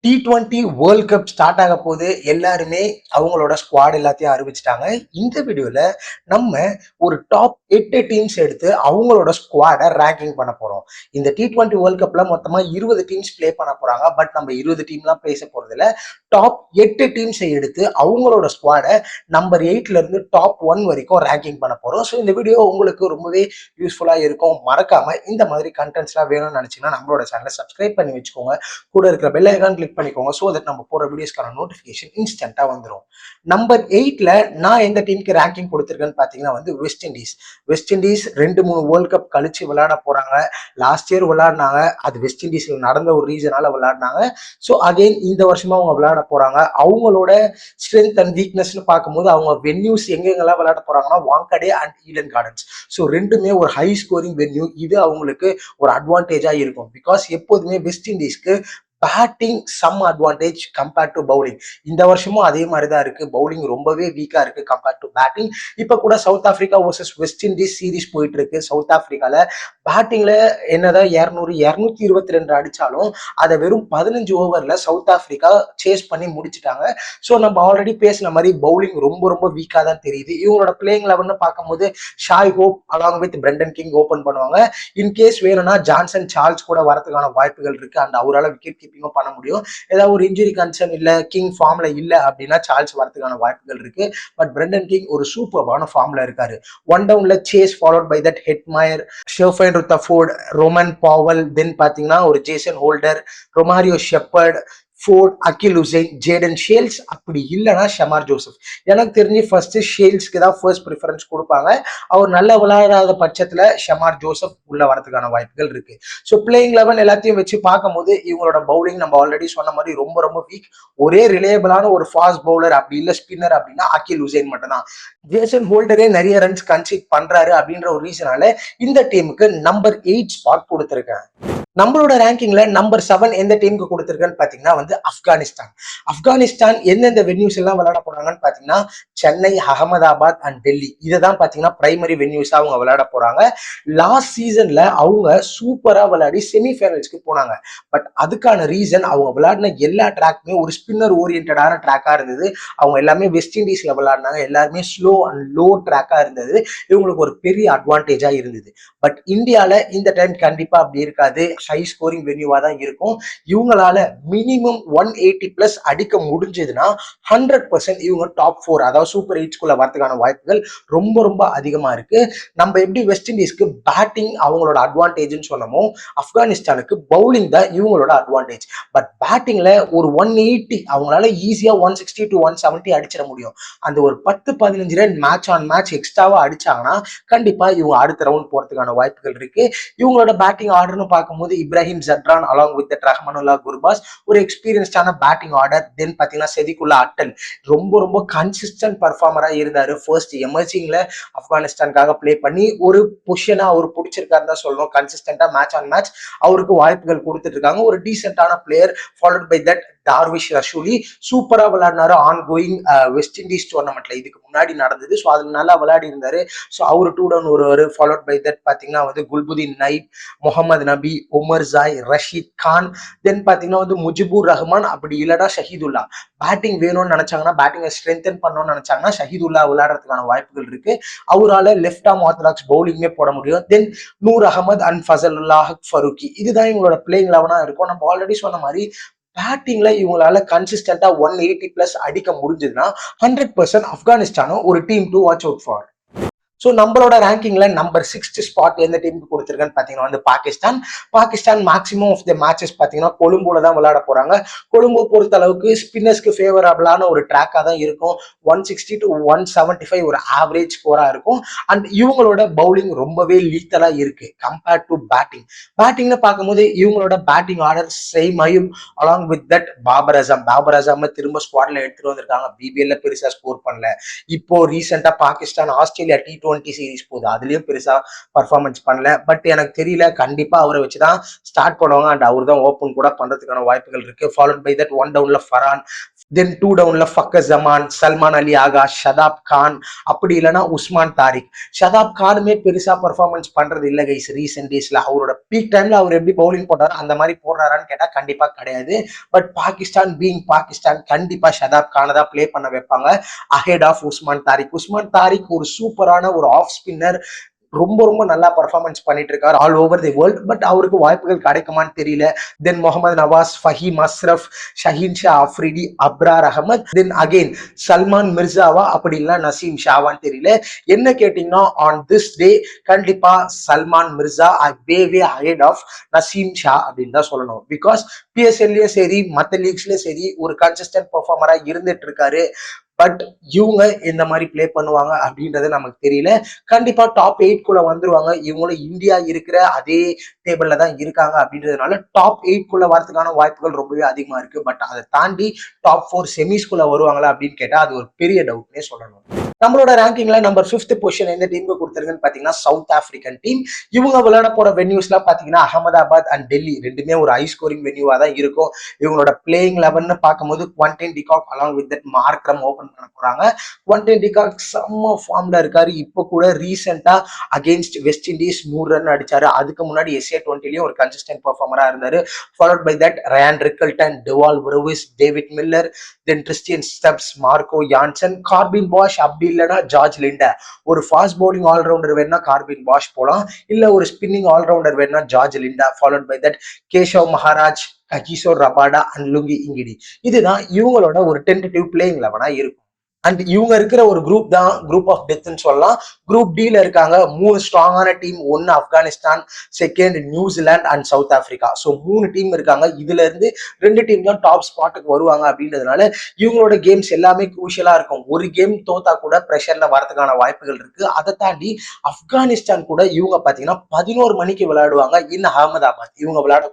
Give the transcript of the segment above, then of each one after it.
T20 world cup start ஆக போது எல்லாருமே அவங்களோட ஸ்குவாட் எல்லாத்தையும் அறிவிச்சிட்டாங்க. இந்த வீடியோல நம்ம ஒரு டாப் 8 டீம்ஸ் எடுத்து அவங்களோட ஸ்குவாடை ரேங்கிங் பண்ண போறோம். இந்த T20 வேர்ல்ட் கப்ல மொத்தமா 20 டீம்ஸ் ப்ளே பண்ண போறாங்க. பட் நம்ம 20 டீம்லாம் பேச போறது இல்ல. டாப் 8 டீம்ஸை எடுத்து அவங்களோட ஸ்குவாடை நம்பர் 8ல இருந்து டாப் 1 வரைக்கும் ரேங்கிங் பண்ண போறோம். ஸோ இந்த வீடியோ உங்களுக்கு ரொம்பவே யூஸ்ஃபுல்லா இருக்கும். மறக்காம இந்த மாதிரி கண்டென்ட்ஸ்லாம் வேணும்னு நினைச்சீங்கன்னா நம்மளோட சேனலை சப்ஸ்கிரைப் பண்ணி வச்சுக்கோங்க. கூட இருக்கிற பெல் ஐகான் கிளிக் பண்ணிக்கோங்க. ஸோ தட் நம்ம போற வீடியோஸ்க்கான நோட்டிஃபிகேஷன் இன்ஸ்டன்ட்டா வந்துடும். நம்பர் 8ல நான் எந்த டீமுக்கு ரேங்கிங் கொடுத்துருக்கேன்னு பார்த்தீங்கன்னா West Indies. West Indies 2-3 world cup கழிச்சு விளையாட போறாங்க. லாஸ்ட் இயர் விளையாடினாங்க. அது வெஸ்ட் இண்டீஸ்ல நடந்த ஒரு ரீசனால விளையாடினாங்க. ஸோ அகைன் இந்த வருஷமா அவங்க விளையாட போறாங்க. அவங்களோட ஸ்ட்ரென்த் அண்ட் வீக்னஸ்னு பார்க்கும்போது அவங்க வென்யூஸ் எங்கெங்கெல்லாம் விளையாட போறாங்கன்னா வாங்கடே அண்ட் ஈடன் கார்டன்ஸ். ஸோ ரெண்டுமே ஒரு ஹை ஸ்கோரிங் வென்யூ. இது அவங்களுக்கு ஒரு அட்வான்டேஜா இருக்கும். பிகாஸ் எப்போதுமே வெஸ்ட் இண்டீஸ்க்கு batting some advantage compared to bowling. இந்த வருஷமும் அதே மாதிரி தான் இருக்கு. பவுலிங் ரொம்பவே வீக்கா இருக்கு கம்பேர்ட் டு பேட்டிங். இப்ப கூட south Africa versus west Indies series போயிட்டு இருக்கு. சவுத் ஆப்பிரிக்கால பேட்டிங்ல என்னதான் 222 அடிச்சாலும் அதை வெறும் 15 ஓவர்ல சவுத் ஆப்பிரிக்கா சேஸ் பண்ணி முடிச்சுட்டாங்க. ஸோ நம்ம ஆல்ரெடி பேசின மாதிரி பவுலிங் ரொம்ப ரொம்ப வீக்கா தான் தெரியுது. இவங்களோட பிளேயிங் லெவல்னு பார்க்கும்போது Shai Hope along with Brendan king open பண்ணுவாங்க. இன்கேஸ் வேணும்னா ஜான்சன் சார்ல்ஸ் கூட வரதுக்கான வாய்ப்புகள் இருக்கு. அண்ட் அவரால் விக்கெட் கீப்பிங்கும் பண்ண முடியும். ஏதாவது ஒரு இன்ஜுரி கன்சர்ன் இல்ல, கிங் ஃபார்ம்ல இல்ல அப்படின்னா சார்ல்ஸ் வரதுக்கான வாய்ப்புகள் இருக்கு. பட் பிரெண்டன் கிங் ஒரு சூப்பர்பான ஃபார்ம்ல இருக்காரு. ஒன் டவுன்ல Chase followed by that Hetmyer, Sherfane Rutherford, Rovman Powell, then பாத்தீங்கன்னா ஒரு Jason Holder, Romario Shepherd, Forde, Akeal Hosein, Jayden Seales, அப்படி இல்லைன்னா ஷமார் ஜோசப். எனக்கு தெரிஞ்சு ஃபர்ஸ்ட் ஷேல்ஸ்க்கு தான் ஃபர்ஸ்ட் ப்ரிஃபரன்ஸ் கொடுப்பாங்க. அவர் நல்லா விளையாடாத பட்சத்துல ஷமார் ஜோசப் உள்ள வரதுக்கான வாய்ப்புகள் இருக்கு. ஸோ பிளேயிங் லெவன் எல்லாத்தையும் வச்சு பார்க்கும்போது இவங்களோட பவுலிங் நம்ம ஆல்ரெடி சொன்ன மாதிரி ரொம்ப ரொம்ப வீக். ஒரே ரிலேயபிளான ஒரு ஃபாஸ்ட் பவுலர் அப்படி இல்லை ஸ்பின்னர் அப்படின்னா அகில் உசைன் மட்டும் தான். ஜேசன் ஹோல்டரே நிறைய ரன்ஸ் கன்சீட் பண்றாரு அப்படின்ற ஒரு ரீசனால இந்த டீமுக்கு நம்பர் 8 ஸ்பாட் கொடுத்துருக்கேன். நம்மளோட ரேங்கிங்ல நம்பர் 7 எந்த டீமுக்கு கொடுத்துருக்கேன்னு பாத்தீங்கன்னா ஆப்கானிஸ்தான். ஆப்கானிஸ்தான் எந்தெந்த வென்யூஸ் எல்லாம் விளையாட போறாங்கன்னு பாத்தீங்கன்னா சென்னை, அகமதாபாத் அண்ட் டெல்லி. இதை தான் பாத்தீங்கன்னா பிரைமரி வென்யூஸா அவங்க விளையாட போறாங்க. லாஸ்ட் சீசன்ல அவங்க சூப்பரா விளையாடி செமிஃபைனல்ஸ்க்கு போனாங்க. பட் அதுக்கான ரீசன் அவங்க விளையாடின எல்லா ட்ராக்குமே ஒரு ஸ்பின்னர் ஓரியன்டான ட்ராக்கா இருந்தது. அவங்க எல்லாமே வெஸ்ட் இண்டீஸ்ல விளையாடினாங்க. எல்லாருமே ஸ்லோ அண்ட் லோ ட்ராக்கா இருந்தது. இவங்களுக்கு ஒரு பெரிய அட்வான்டேஜா இருந்தது. பட் இந்தியால இந்த டைம் கண்டிப்பா அப்படி இருக்காது. ஹை ஸ்கோரிங் வென்யூவா தான் இருக்கும். இவங்களால மினிமம் 180 பிளஸ் அடிக்க முடிஞ்சதுன்னா 100% இவங்க டாப் 4 அதாவது சூப்பர் 8 வரதுக்கான வாய்ப்புகள் ரொம்ப ரொம்ப அதிகமா இருக்கு. நம்ம எப்படி வெஸ்ட் இண்டீஸ்க்கு பேட்டிங் அவங்களோட அட்வான்டேஜ்னு சொன்னமோ ஆப்கானிஸ்தானுக்கு பவுலிங் தான் இவங்களோட அட்வான்டேஜ். பட் பேட்டிங்ல ஒரு 180 அவங்களால ஈஸியா 160 to 170 அடிச்சிட முடியும். அந்த ஒரு 10-15 ரன் மேட்ச் ஆன் மேட்ச் எக்ஸ்ட்ராவா அடிச்சாங்கன்னா கண்டிப்பா இவங்க அடுத்த ரவுண்ட் போறதுக்கான வாய்ப்புகள் இருக்கு. இவங்களோட பேட்டிங் ஆர்டர்னு பார்க்கும்போது இப்ராஹிம் ஜட்ரான் அலாங் வித் ரஹ்மானுல்லா குர்பாஸ் ஒரு எக்ஸ்பீரியன்ஸ்டான பேட்டிங் ஆர்டர். தென் பாத்தீங்கன்னா செதிகுல்லா அட்டல் ரொம்ப ரொம்ப கன்சிஸ்டன்ட் பர்ஃபார்மரா இருந்தாரு. ஃபர்ஸ்ட் எமர்ஜிங்ல ஆப்கானிஸ்தானுக்காக பிளே பண்ணி ஒரு பொசிஷனா அவர் பிடிச்சிருக்காரு தான் சொல்லணும். கன்சிஸ்டன்டா மேட்ச் ஆன் மேட்ச் அவருக்கு வாய்ப்புகள் கொடுத்துட்டு இருக்காங்க. ஒரு டீசென்டான player. Followed by that Darwish Rasooli சூப்பரா விளையாடினாரு ஆன் கோயிங் வெஸ்ட் இண்டீஸ் டோர்னமெண்ட்ல. இதுக்கு முன்னாடி நடந்தது. ஸோ அதுல நல்லா விளையாடி இருந்தாரு. ஸோ அவரு 2 டவுன் வருவாரு. ஃபாலோட் பை தட் பாத்தீங்கன்னா குல்புதீன் நைப், முகமது நபி, உமர் ஜாய், ரஷீத் கான், தென் பாத்தீங்கன்னா முஜிபுர் ரஹ்மான், அப்படி இல்லடா ஷஹீதுல்லா. பேட்டிங் வேணும்னு நினைச்சாங்கன்னா பேட்டிங்கை ஸ்ட்ரென்தன் பண்ணணும்னு நினைச்சாங்கன்னா ஷஹீதுல்லா விளையாடுறதுக்கான வாய்ப்புகள் இருக்கு. அவரால் லெஃப்ட் ஆர்ம் ஆர்த்தடாக்ஸ் பவுலிங்கே போட முடியும். தென் நூர் அகமது அண்ட் ஃபசலுல்லாஹ் ஃபருக்கி. இதுதான் இவங்களோட பிளேயிங் லெவனா இருக்கும். நம்ம ஆல்ரெடி சொன்ன மாதிரி பேட்டிங்ல இவங்களால கன்சிஸ்டன்டா 180 பிளஸ் அடிக்க முடிஞ்சதுன்னா 100% ஆப்கானிஸ்தானும் ஒரு team to watch out for. So நம்மளோட ரேங்கிங்ல நம்பர் 6 ஸ்பாட் எந்த டீமுக்கு கொடுத்துருக்கேன்னு பார்த்தீங்கன்னா Pakistan. Pakistan maximum of the matches பார்த்தீங்கன்னா கொழும்புல தான் விளையாட போறாங்க. கொழும்பு பொறுத்த அளவுக்கு ஸ்பின்னர்ஸ்க்கு ஃபேவரபிளான ஒரு ட்ராக்காக தான் இருக்கும். 160 to 175 ஒரு ஆவரேஜ் ஸ்கோரா இருக்கும். அண்ட் இவங்களோட பவுலிங் ரொம்பவே லீத்தலா இருக்கு கம்பேர்ட் டு பேட்டிங். பேட்டிங்னு பார்க்கும்போது இவங்களோட பேட்டிங் ஆர்டர் சேமையும் along with that Babar Azam. Babar Azam திரும்ப ஸ்குவாட்ல எடுத்துட்டு வந்திருக்காங்க. பிபிஎல்ல பெருசா ஸ்கோர் பண்ணல. இப்போ ரீசெண்டா பாகிஸ்தான் ஆஸ்திரேலியா T20 சீரிஸ் போகுது. அதுலயும் பெருசா பர்ஃபார்மன்ஸ் பண்ணல. பட் எனக்கு தெரியல, கண்டிப்பா அவரை வச்சுதான் ஸ்டார்ட் பண்ணுவாங்க. அண்ட் அவர் தான் ஓப்பன் கூட பண்றதுக்கான வாய்ப்புகள் இருக்கு. ஃபாலோட் பை தட் ஒன் டவுன்ல ஃபரான், தென் 2 டவுன்ல ஃபக்கர் ஜமான், சல்மான் அலி ஆகா, ஷதாப் கான், அப்படி இல்லைன்னா உஸ்மான் தாரிக். ஷதாப் கானுமே பெருசா பெர்ஃபார்மன்ஸ் பண்றது இல்ல கைஸ் ரீசென்ட் டேஸ்ல. அவரோட பீக் டைம்ல அவர் எப்படி பவுலிங் போட்டாரோ அந்த மாதிரி போடுறாரான்னு கேட்டா கண்டிப்பா கிடையாது. பட் பாகிஸ்தான் பீங் பாகிஸ்தான் கண்டிப்பா ஷதாப் கானை தான் பிளே பண்ண வைப்பாங்க அஹெட் ஆஃப் உஸ்மான் தாரிக். உஸ்மான் தாரிக் ஒரு சூப்பரான ஒரு ஆஃப் ஸ்பின்னர், ரொம்ப ரொம்ப நல்லா பர்ஃபார்மன்ஸ் பண்ணிட்டு இருக்காரு all over the world. But அவருக்கு வாய்ப்புகள் கிடைக்குமான்னு தெரியல. தென் முகமது நவாஸ், ஃபஹீம் அஸ்ரப், ஷஹீன் ஷா அஃப்ரிடி, அப்ரார் அகமது, தென் அகெயின் சல்மான் மிர்சாவா, அப்படி இல்ல நசீம் ஷாவான்னு தெரியல. என்ன கேட்டீங்கன்னா ஆன் திஸ் டே கண்டிப்பா Salman Mirza way ahead of Naseem Shah அப்படின்னு தான் சொல்லணும். பிகாஸ் பிஎஸ்எல்லையும் சரி மற்ற லீக்ஸ்லயும் சரி ஒரு கன்சிஸ்டன்ட் பெர்ஃபார்மரா இருந்துட்டு இருக்காரு. பட் இவங்க இந்த மாதிரி பிளே பண்ணுவாங்க அப்படின்றது நமக்கு தெரியல. கண்டிப்பா டாப் 8 குள்ள வந்துருவாங்க. இவங்களும் இந்தியா இருக்கிற அதே டேபிள்ல தான் இருக்காங்க அப்படின்றதுனால டாப் 8 குள்ள வரதுக்கான வாய்ப்புகள் ரொம்பவே அதிகமா இருக்கு. பட் அதை தாண்டி டாப் 4 செமிஸ்குள்ள வருவாங்களா அப்படின்னு கேட்டா அது ஒரு பெரிய டவுட்னே சொல்லணும். நம்மளோட ரேங்கிங்ல நம்பர் 5th பொசிஷன் எந்த டீமுக்கு கொடுத்துருக்குன்னு பாத்தீங்கன்னா சவுத் ஆப்பிரிக்கன் டீம். இவங்க விளையாட போற வென்யூஸ்லாம் பாத்தீங்கன்னா அகமதாபாத் அண்ட் டெல்லி ரெண்டுமே ஒரு ஹை ஸ்கோரிங் வென்யூவா தான் இருக்கும். இவங்களோட பிளேயிங் 11 பார்க்கும்போது Quinton de Kock along with that Markram open பண்ண போறாங்க. குவண்டின் டிகாக் செம்ம ஃபார்ம்ல இருக்காரு. இப்போ கூட ரீசெண்டா அகேன்ஸ்ட் வெஸ்ட் இண்டீஸ் 100 ரன் அடிச்சாரு. அதுக்கு முன்னாடி SA20லயும் ஒரு கன்சிஸ்டன்ட் பெர்ஃபார்மரா இருந்தாரு. Followed by that Ryan Rickelton, Dewald Brevis, David Miller, then Tristan Stubbs, Marco Jansen, Corbin Bosch, அப்படி இல்லைன்னா ஜார்ஜ் லிண்டா. ஒரு ஃபாஸ்ட் பவுலிங் ஆல்ரவுண்டர் வேணா கார்பின் பாஷ் போலாம், இல்ல ஒரு ஸ்பின்னிங் ஆல்ரவுண்டர் வேணா George Linde. Followed by that Keshav Maharaj, Kagiso Rabada and Lungi Ngidi. இதுதான் இவங்களோட ஒரு டென்டேட்டிவ் பிளேயிங் 11ஆ இருக்கும். அண்ட் இவங்க இருக்கிற ஒரு குரூப் தான் குரூப் ஆஃப் டெத்ன்னு சொல்லலாம். குரூப் டில இருக்காங்க 3 ஸ்ட்ராங்கான டீம். ஒன்னு Afghanistan, second New Zealand and south Africa. So 3 team இருக்காங்க. இதுல இருந்து 2 டீம் தான் டாப் ஸ்பாட்டுக்கு வருவாங்க அப்படின்றதுனால இவங்களோட கேம்ஸ் எல்லாமே குரூஷியலா இருக்கும். ஒரு கேம் தோத்தா கூட ப்ரெஷர்ல வரதுக்கான வாய்ப்புகள் இருக்கு. அதை தாண்டி ஆப்கானிஸ்தான் கூட இவங்க பாத்தீங்கன்னா 11 மணிக்கு விளையாடுவாங்க இன் அகமதாபாத். இவங்க விளையாட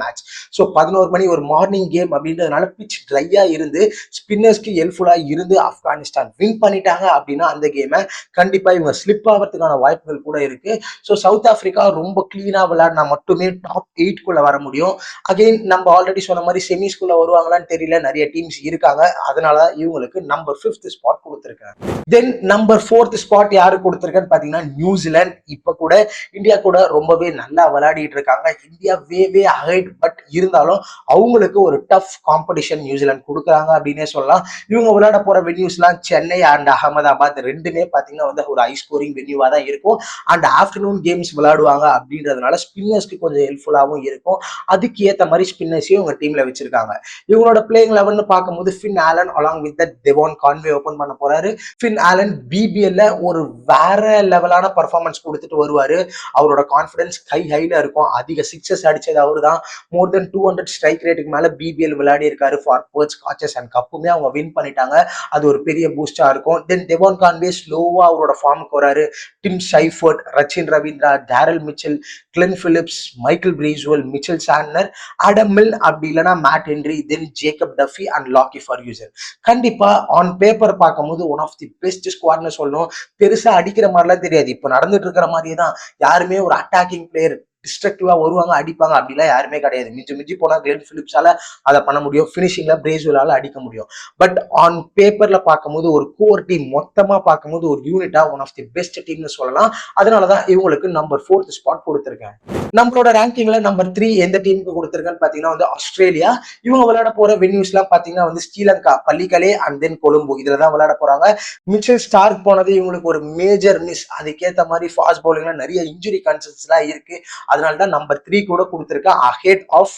மேட்ச். ஸோ 11 மணி ஒரு மார்னிங் கேம் அப்படின்றதுனால பிச் ட்ரையா இருந்து ஸ்பின்னர்ஸ்க்கு ஹெல்ப்ஃபுல்லா இருந்து ஆப்கானிஸ்தான் வின் பண்ணிட்டாங்க அப்படின்னா அந்த கேமை கண்டிப்பா இவங்க ஸ்லிப் ஆகிறதுக்கான வாய்ப்புகள் கூட இருக்கு. ஸோ சவுத் ஆப்பிரிக்கா ரொம்ப கிளீனா விளையாடினா மட்டுமே டாப் 8 குள்ள வர முடியும். அகைன் நம்ம ஆல்ரெடி சொன்ன மாதிரி செமிஸ்குள்ள வருவாங்களான்னு தெரியல. நிறைய டீம்ஸ் இருக்காங்க. அதனால இவங்களுக்கு நம்பர் 5th ஸ்பாட் கொடுத்துருக்காங்க. தென் நம்பர் 4th ஸ்பாட் யாரு கொடுத்துருக்கேன்னு பாத்தீங்கன்னா நியூசிலாந்து. இப்ப கூட இந்தியா கூட ரொம்பவே நல்லா விளையாடிட்டு இருக்காங்க. India way ahead. பட் இருந்தாலும் அவங்களுக்கு ஒரு டஃப் காம்படிஷன் நியூசிலாந்து கொடுக்குறாங்க அப்படின்னே சொல்லலாம். இவங்க விளையாட போற வென்யூஸ்லாம் சென்னை அண்ட் அகமதாபாத் ரெண்டுமே பாத்தீங்கன்னா வந்து ஒரு ஹை ஸ்கோரிங் வென்யூவா தான் இருக்கும். அண்ட் ஆஃப்டர்நூன் கேம்ஸ் விளையாடுவாங்க அப்படின்றதுனால ஸ்பின்னர்ஸ்க்கு கொஞ்சம் ஹெல்ப்ஃபுல்லாகவும் இருக்கும். அதுக்கு ஏற்ற மாதிரி ஸ்பின்னர்ஸையும் உங்க டீம்ல வச்சிருக்காங்க. இவங்களோட பிளேயிங் 11 பார்க்கும்போது Finn Allen along with Devon Conway open பண்ண போறாரு. ஃபின் ஆலன் பிபிஎல்ல ஒரு வேற லெவலான பர்ஃபார்மன்ஸ் கொடுத்துட்டு வருவாரு. அவரோட கான்பிடன்ஸ் ஹைல இருக்கும். அதிக சிக்ஸஸ் அடிச்சது அவரு தான். மோர் தென் 200 ஸ்ட்ரைக் ரேட்டுக்கு மேல பிபிஎல் விளையாடி இருக்காரு ஃபார் பர்ச், காச்சஸ் அண்ட் கப்புமே அவங்க வின் பண்ணிட்டாங்க. அது ஒரு பெரிய பூஸ்டா இருக்கும். தென் டெவான் கான்வே ஸ்லோவா அவரோட ஃபார்முக்கு வராரு. Tim Seifert, Rachin Ravindra, Daryl Mitchell, Glenn Phillips, Michael Bracewell, Mitchell Santner, Adam Milne, அப்படி இல்லைன்னா Matt Henry, then Jacob Duffy and Lockie Ferguson. கண்டிப்பா ஆன் பேப்பர் பார்க்கும்போது ஒன் ஆஃப் தி பெஸ்ட் ஸ்குவாட்னு சொல்லணும். பெருசா அடிக்கிற மாதிரிலாம் தெரியாது. இப்போ நடந்துட்டு இருக்கிற மாதிரியே தான். யாருமே ஒரு அட்டாக்கிங் பிளேயர் டிஸ்ட்ரக்டிவா வருவாங்க அடிப்பாங்க அப்படிலாம் யாருமே கிடையாது. மிஞ்சி போனா கிளென் பிலிப்ஸால அதை பண்ண முடியும். பினிஷிங்ல பிரேஸ்வெல்லால அடிக்க முடியும். பட் ஆன் பேப்பர்ல பார்க்கும்போது ஒரு கோர் டீம் மொத்தமா பார்க்கும்போது ஒரு யூனிட்டா ஒன் ஆஃப் தி பெஸ்ட் டீம்னு சொல்லலாம். அதனாலதான் இவங்களுக்கு நம்பர் 4th ஸ்பாட் கொடுத்திருக்கேன். நம்மளோட ரேங்கிங்ல நம்பர் 3 எந்த டீமுக்கு கொடுத்திருக்கேன்னு பாத்தீங்கன்னா வந்து ஆஸ்திரேலியா. இவங்க விளையாட போற வென்யூஸ் எல்லாம் பாத்தீங்கன்னா வந்து ஸ்ரீலங்கா, பள்ளிக்கலே அண்ட் தென் கொழும்பு. இதுலதான் விளையாட போறாங்க. மிச்சல் ஸ்டார்க் போனது இவங்களுக்கு ஒரு மேஜர் மிஸ். அதுக்கேற்ற மாதிரி ஃபாஸ்ட் பவுலிங்ல நிறைய இன்ஜுரி கன்சர்ன்ஸ் எல்லாம் இருக்கு. அதனாலதான் நம்பர் 3 கூட கொடுத்திருக்கேன் அஹெட் ஆஃப்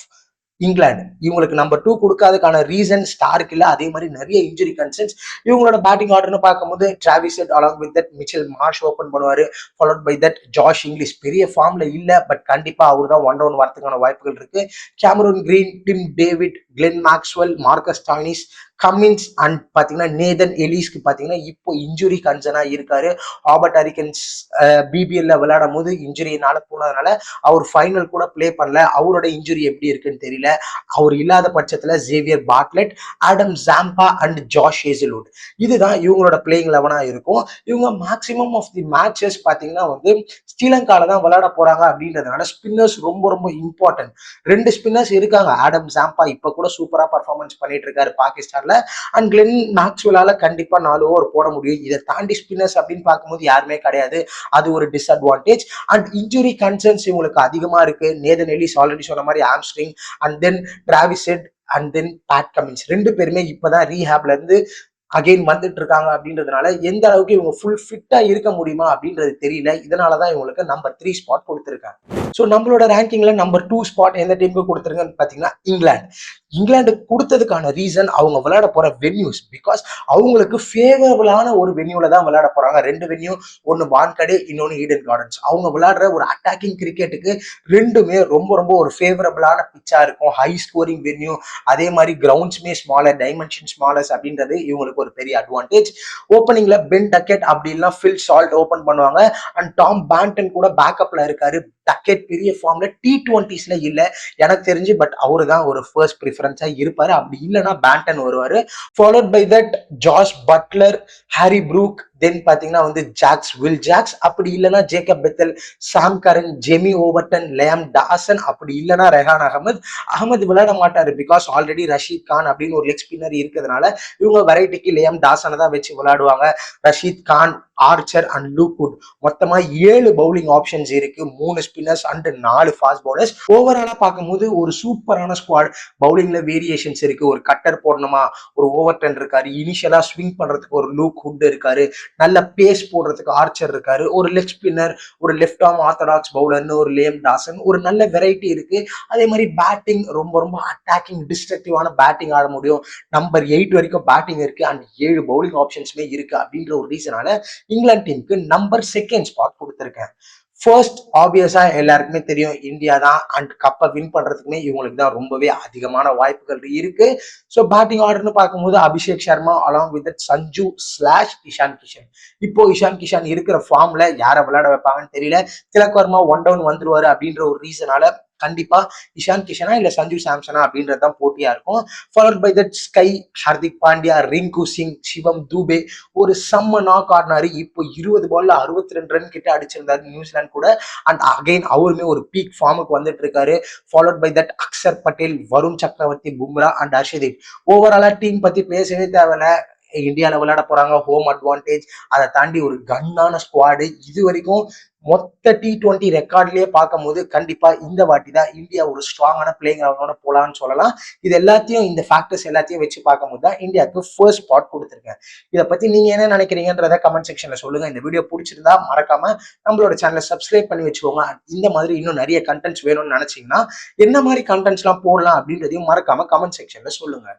இங்கிலாந்து. இவங்களுக்கு நம்பர் 2 கொடுக்காததுக்கான ரீசன் ஸ்டார்க் இல்ல, அதே மாதிரி நிறைய இன்ஜுரி கன்சர்ன்ஸ். இவங்களோட பேட்டிங் ஆர்டர்னு பார்க்கும்போது Travis Head along with that Mitchell Marsh open பண்ணுவாரு. Followed by that Josh Inglis. பெரிய ஃபார்ம்ல இல்ல, பட் கண்டிப்பா அவர் தான் 1 டவுன் வரதுக்கான வாய்ப்புகள் இருக்கு. Cameron Green, Tim David, Glenn Maxwell, Marcus Stoinis, Cummins and பாத்தீங்கன்னா நேதன் எலிஸ்க்கு பாத்தீங்கன்னா இப்போ இன்ஜுரி கன்சர்னா இருக்காரு. ஆபர்ட் அரிகன்ஸ் பிபிஎல்ல விளையாடும் போது இன்ஜுரினால போனதுனால அவர் ஃபைனல் கூட பிளே பண்ணல. அவரோட இன்ஜுரி எப்படி இருக்குன்னு தெரியல. அவர் இல்லாத பட்சத்துல Xavier Bartlett, Adam Zampa and Josh Hazlewood. இதுதான் இவங்களோட பிளேயிங் 11ஆ இருக்கும். இவங்க மேக்சிமம் ஆஃப் தி மேட்சஸ் பாத்தீங்கன்னா வந்து ஸ்ரீலங்கால தான் விளையாட போறாங்க அப்படின்றதுனால ஸ்பின்னர்ஸ் ரொம்ப இம்பார்ட்டன்ட். 2 ஸ்பின்னர்ஸ் இருக்காங்க. ஆடம் ஜாம்பா இப்ப கூட சூப்பரா பர்ஃபார்மன்ஸ் பண்ணிட்டு இருக்காரு பாகிஸ்தான்ல. அப்படின்றதுனால. அண்ட் கிளென் மேக்ஸ்வெல்லால கண்டிப்பா 4 ஓவர் போட முடியும். இதை தாண்டி ஸ்பின்னர்ஸ் அப்படின்னு பார்க்கும்போது யாருமே கிடையாது. அது ஒரு டிஸ்அட்வான்டேஜ். அண்ட் இன்ஜுரி கன்சர்ன்ஸ் இவங்களுக்கு அதிகமா இருக்கு. நேதன் எல்லிஸ் ஆல்ரெடி சொன்ன மாதிரி hamstring, and then Travis head and then Pat Cummins 2 பேருமே இப்பதான் ரீஹாப்ல இருந்து அகைன் வந்துட்டு இருக்காங்க அப்படின்றதுனால எந்த அளவுக்கு இவங்க ஃபுல் ஃபிட்டா இருக்க முடியுமா அப்படின்றது தெரியல. இதனாலதான் இவங்களுக்கு நம்பர் 3 ஸ்பாட் கொடுத்துருக்காங்க. ஸோ நம்மளோட ரேங்கிங்ல நம்பர் 2 ஸ்பாட் எந்த டீமுக்கு கொடுத்துருங்கன்னு பாத்தீங்கன்னா இங்கிலாந்து. இங்கிலாந்து கொடுத்ததுக்கான ரீசன் அவங்க விளையாட போற வென்யூஸ். பிகாஸ் அவங்களுக்கு ஃபேவரபிளான ஒரு வென்யூல தான் விளையாட போறாங்க. 2 வென்யூ, ஒன்னு வான்கடே, இன்னொன்னு ஈடன் கார்டன்ஸ். அவங்க விளையாடுற ஒரு அட்டாக்கிங் கிரிக்கெட்டுக்கு ரெண்டுமே ரொம்ப ரொம்ப ஒரு ஃபேவரபிளான பிச்சா இருக்கும். ஹை ஸ்கோரிங் வென்யூ, அதே மாதிரி கிரவுண்ட்ஸ்மே ஸ்மாலர், டைமென்ஷன் ஸ்மாலர்ஸ் அப்படின்றது இவங்களுக்கு ஒரு பெரிய அட்வான்டேஜ். ஓப்பனிங்ல பென் டக்கெட் அப்படி இல்லைன்னா ஃபில் சால்ட் ஓபன் பண்ணுவாங்க. அண்ட் டாம் பேண்டன் கூட பேக்கப்ல இருக்காரு. டக்கெட் பெரிய ஃபார்ம்ல T20ஸ்ல இல்ல எனக்கு தெரிஞ்சு, பட் அவரு தான் ஒரு ஃபர்ஸ்ட் ப்ரிஃபரன்ஸா இருப்பாரு. அப்படி இல்லைன்னா பேண்டன் வருவாரு. Followed by that Jos Buttler, Harry Brook, then பாத்தீங்கன்னா வந்து வில் ஜாக்ஸ், அப்படி இல்லைன்னா Jacob Bethell, Sam Curran, Jamie Overton, Liam Dawson, அப்படி இல்லைன்னா ரெஹான் அகமது விளையாட மாட்டாரு. பிகாஸ் ஆல்ரெடி ரஷீத் கான் அப்படின்னு ஒரு லெக் ஸ்பின்னர் இருக்கிறதுனால இவங்க வெரைட்டிக்கு லியாம் டாசனை தான் வச்சு விளையாடுவாங்க. ரஷீத் கான், ஆர்ச்சர் அண்ட் லூக்வுட், மொத்தமா 7 பவுலிங் ஆப்ஷன்ஸ் இருக்கு. 3 ஸ்பின்னர்ஸ் அண்ட் 4 ஃபாஸ்ட் பவுலர்ஸ். ஓவராலா பார்க்கும்போது ஒரு சூப்பரான ஸ்குவாட். பவுலிங்ல வேரியேஷன்ஸ் இருக்கு. ஒரு கட்டர் போடணுமா, ஒரு ஓவர்டன் இருக்காரு. இனிஷியலா ஸ்விங் பண்றதுக்கு ஒரு லூக்வுட் இருக்காரு. நல்ல பேஸ் போடுறதுக்கு ஆர்ச்சர் இருக்காரு. ஒரு லெக் ஸ்பின்னர், ஒரு லெஃப்ட் ஆர்ம் ஆர்த்தடாக்ஸ் பவுலர்னு ஒரு லியாம் டாசன், ஒரு நல்ல வெரைட்டி இருக்கு. அதே மாதிரி பேட்டிங் ரொம்ப ரொம்ப அட்டாக்கிங் டிஸ்ட்ரக்டிவான பேட்டிங் ஆட முடியும். நம்பர் 8 வரைக்கும் பேட்டிங் இருக்கு அண்ட் 7 பவுலிங் ஆப்ஷன்ஸ்மே இருக்கு. அப்படின்ற ஒரு ரீசனால இங்கிலாந்து டீமுக்கு நம்பர் 2 ஸ்பாட் கொடுத்திருக்கேன். ஃபர்ஸ்ட் ஆப்வியஸா எல்லாருக்குமே தெரியும் இந்தியா தான். அண்ட் கப்பை வின் பண்றதுக்குமே இவங்களுக்கு தான் ரொம்பவே அதிகமான வாய்ப்புகள் இருக்கு. ஸோ பேட்டிங் ஆர்டர்னு பார்க்கும்போது Abhishek Sharma along with Sanju slash Ishan Kishan. இப்போ இஷான் கிஷன் இருக்கிற ஃபார்ம்ல யாரை விளையாட வைப்பாங்கன்னு தெரியல. திலக் வர்மா 1 டவுன் வந்துருவாரு அப்படின்ற ஒரு ரீசனால கண்டிப்பா இஷான் கிஷனா இல்ல சஞ்சு சாம்சனா அப்படின்றதுதான் போட்டியா இருக்கும். Followed by that Sky, Hardik Pandya, Rinku Singh, Shivam Dube ஒரு செம்ம நாக் ஆடினாரு. இப்போ 20 பால்ல 62 ரன் கிட்ட அடிச்சிருந்தாரு நியூசிலாந்து கூட. அண்ட் அகைன் அவருமே ஒரு பீக் ஃபார்முக்கு வந்துட்டு இருக்காரு. Followed by that Axar Patel, Varun Chakravarthy, Bumrah and Harshdeep. ஓவராலா டீம் பத்தி பேசவே தேவையில்ல. இந்தியாவில் விளையாட போறாங்க, ஹோம் அட்வான்டேஜ். அதை தாண்டி ஒரு கன்னான ஸ்குவாடு. இது வரைக்கும் மொத்த T20 ரெக்கார்ட்லயே பார்க்கும் போது கண்டிப்பா இந்த வாட்டி தான் இந்தியா ஒரு ஸ்ட்ராங்கான பிளேயிங் கிரவுண்டோட போலான்னு சொல்லலாம். இது எல்லாத்தையும், இந்த ஃபேக்டர்ஸ் எல்லாத்தையும் வச்சு பார்க்கும்போது தான் இந்தியாவுக்கு ஃபர்ஸ்ட் ஸ்பாட் கொடுத்துருக்கேன். இதை பத்தி நீங்க என்ன நினைக்கிறீங்கன்றத கமெண்ட் செக்ஷன்ல சொல்லுங்க. இந்த வீடியோ பிடிச்சிருந்தா மறக்காம நம்மளோட சேனலை சப்ஸ்கிரைப் பண்ணி வச்சுக்கோங்க. இந்த மாதிரி இன்னும் நிறைய கண்டென்ட்ஸ் வேணும்னு நினைச்சீங்கன்னா என்ன மாதிரி கண்டென்ட்ஸ் எல்லாம் போடலாம் அப்படின்றதையும் மறக்காம கமெண்ட் செக்ஷன்ல சொல்லுங்க.